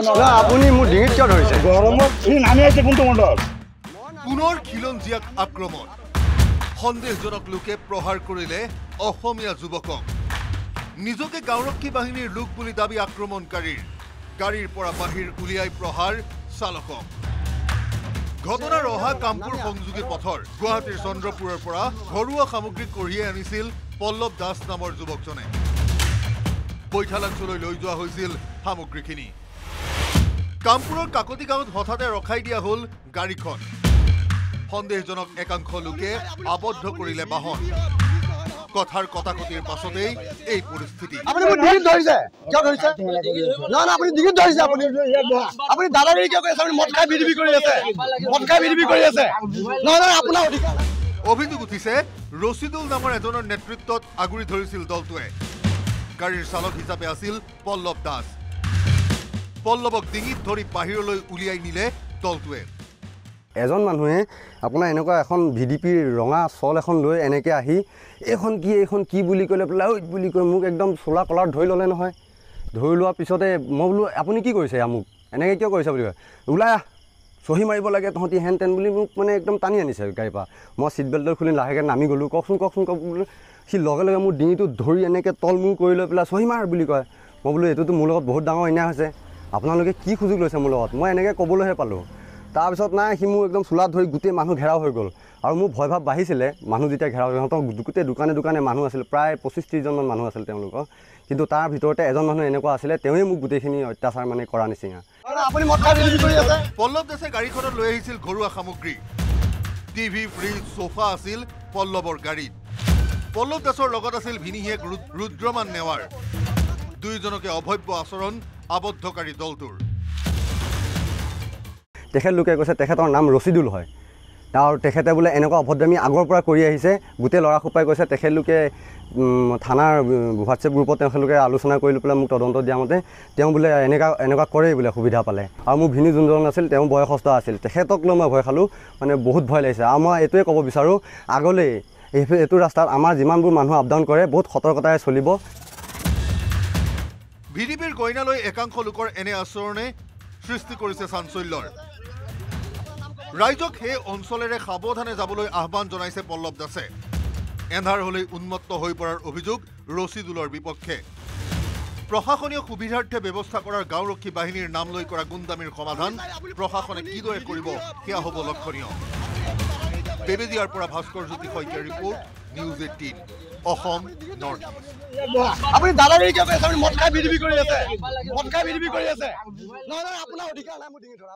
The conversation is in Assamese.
আপুনি মোৰ ডিঙিত কিয় ধৰিছে? গৰমত নামি আছে কোনটো মণ্ডল? পুনৰ খিলঞ্জীয়াক আক্ৰমণ। সন্দেহজনক লোকে প্ৰহাৰ কৰিলে অসমীয়া যুৱকক। নিজকে গাঁওৰক্ষী বাহিনীৰ লোক বুলি দাবী আক্ৰমণকাৰীৰ। গাড়ীৰ পৰা বাহিৰ উলিয়াই প্ৰহাৰ চালকক। ঘটনাৰ অহা কামপুৰ সংযোগী পথৰ গুৱাহাটীৰ চন্দ্ৰপুৰৰ পৰা ঘৰুৱা সামগ্ৰী কঢ়িয়াই আনিছিল পল্লৱ দাস নামৰ যুৱকজনে। বৈঠালাঞ্চলৈ লৈ যোৱা হৈছিল সামগ্ৰীখিনি। কামপুৰৰ কাকতি গাঁৱত হঠাতে ৰখাই দিয়া হ'ল গাড়ীখন। সন্দেহজনক একাংশ লোকে আবদ্ধ কৰিলে বাহন। কথাৰ কটাকটিৰ পাছতেই এই পৰিস্থিতি। আপুনি মোৰ ডিঙিত ধৰিছে কিয় ধৰিছে? নহয় আপুনি ডিঙিত ধৰিছে। আপুনি দাদাগিৰি কিয় কৰি আছে? আপুনি মদ খাই বিডিবি কৰি আছে। মদ খাই বিডিবি কৰি আছে। নহয় আপোনাৰ অধিকাৰ। অভিযোগ উঠিছে ৰচিদুল নামৰ এজনৰ নেতৃত্বত আগুৰি ধৰিছিল দলটোৱে। গাড়ীৰ চালক হিচাপে আছিল পল্লৱ দাস। পল্লৱক ডিঙিত ধৰি বাহিৰলৈ উলিয়াই নিলে দলটোৱে। এজন মানুহে আপোনাৰ এনেকুৱা এখন ভিডিপিৰ ৰঙা চল এখন লৈ এনেকৈ আহি এইখন কি বুলি ক'লে পেলাই ঐ বুলি কৈ মোক একদম চোলা কলাৰ ধৰি ল'লে নহয়। ধৰি লোৱাৰ পিছতে মই বোলো আপুনি কি কৰিছে মোক এনেকৈ কিয় কৰিছে বুলি কয়। ওলাই চহী মাৰিব লাগে তহঁতি হেন তেন বুলি মোক মানে একদম টানি আনিছে গাড়ীৰ পৰা। মই ছিট বেল্টৰ খুলি লাহেকৈ নামি গ'লোঁ। কওকচোন বোলো। সি লগে লগে মোৰ ডিঙিটো ধৰি এনেকৈ তল মূৰ কৰি লৈ পেলাই চহী মাৰ বুলি কয়। মই বোলো এইটোতো মোৰ লগত বহুত ডাঙৰ অন্যায় হৈছে। আপোনালোকে কি সুযোগ লৈছে মোৰ লগত? মই এনেকৈ ক'বলৈহে পালোঁ। তাৰপিছত নাই সি মোৰ একদম চোলাত ধৰি গোটেই মানুহ ঘেৰাও হৈ গ'ল। আৰু মোৰ ভয় ভাৱ বাঢ়িছিলে মানুহ যেতিয়া ঘেৰাও সিহঁতৰ গোটেই দোকানে মানুহ আছিল। প্ৰায় 25-30জনমান মানুহ আছিল তেওঁলোকৰ। কিন্তু তাৰ ভিতৰতে এজন মানুহ এনেকুৱা আছিলে তেওঁৱে মোক গোটেইখিনি অত্যাচাৰ মানে কৰা নিচিনা। আপুনি মদ খাই বিক্ৰী কৰি আছে। পল্লৱ দাসে গাড়ীখনত লৈ আহিছিল ঘৰুৱা সামগ্ৰী। টিভি, ফ্ৰিজ, সোফা আছিল পল্লৱৰ গাড়ীত। পল্লৱ দাসৰ লগত আছিল ভিনীহিয়েক ৰুদ্ৰমান নেৱাৰ। দুয়োজনকে অভব্য আচৰণ আবদ্ধকাৰী দলটোৰ। তেখেতলোকে কৈছে তেখেতৰ নাম ৰচিদুল হয়। আৰু তেখেতে বোলে এনেকুৱা অভদ্ৰামী আগৰ পৰা কৰি আহিছে। গোটেই ল'ৰাসোপাই কৈছে তেখেতলোকে থানাৰ হোৱাটছএপ গ্ৰুপত তেখেতলোকে আলোচনা কৰি লৈ পেলাই মোক তদন্ত দিয়া মতে তেওঁ বোলে এনেকুৱা কৰেই বোলে সুবিধা পালে। আৰু মোৰ ভিনী যোনজন আছিল তেওঁ বয়সস্থ আছিল। তেখেতক লৈ মই ভয় খালোঁ। মানে বহুত ভয় লাগিছে। আৰু মই এইটোৱে ক'ব বিচাৰোঁ আগলৈ এইটো ৰাস্তাত আমাৰ যিমানবোৰ মানুহ আপ ডাউন কৰে বহুত সতৰ্কতাৰে চলিব। ভিডিপিৰ গইনালৈ একাংশ লোকৰ এনে আচৰণে সৃষ্টি কৰিছে চাঞ্চল্যৰ। ৰাইজক সেই অঞ্চলেৰে সাৱধানে যাবলৈ আহ্বান জনাইছে পল্লৱ দাসে। এন্ধাৰ হলেই উন্মত্ত হৈ পৰাৰ অভিযোগ ৰচিদুলৰ বিপক্ষে। প্ৰশাসনীয় সুবিধাৰ্থে ব্যৱস্থা কৰাৰ গাঁওৰক্ষী বাহিনীৰ নাম লৈ কৰা গুণ্ডামীৰ সমাধান প্ৰশাসনে কিদৰে কৰিব সেয়া হ'ব লক্ষণীয়। বেবেজিয়াৰ পৰা ভাস্কৰ জ্যোতি শইকীয়াৰ report, news 18 Assam north east. আপুনি দাদাগিৰি কিয় কৰি আছে? আপুনি মদ খাই বিডিবি কৰি আছে। মদ খাই বিডিবি কৰি আছে। নহয় আপোনাৰ অধিকাৰ নাই মোৰ ডিঙিত ধৰা।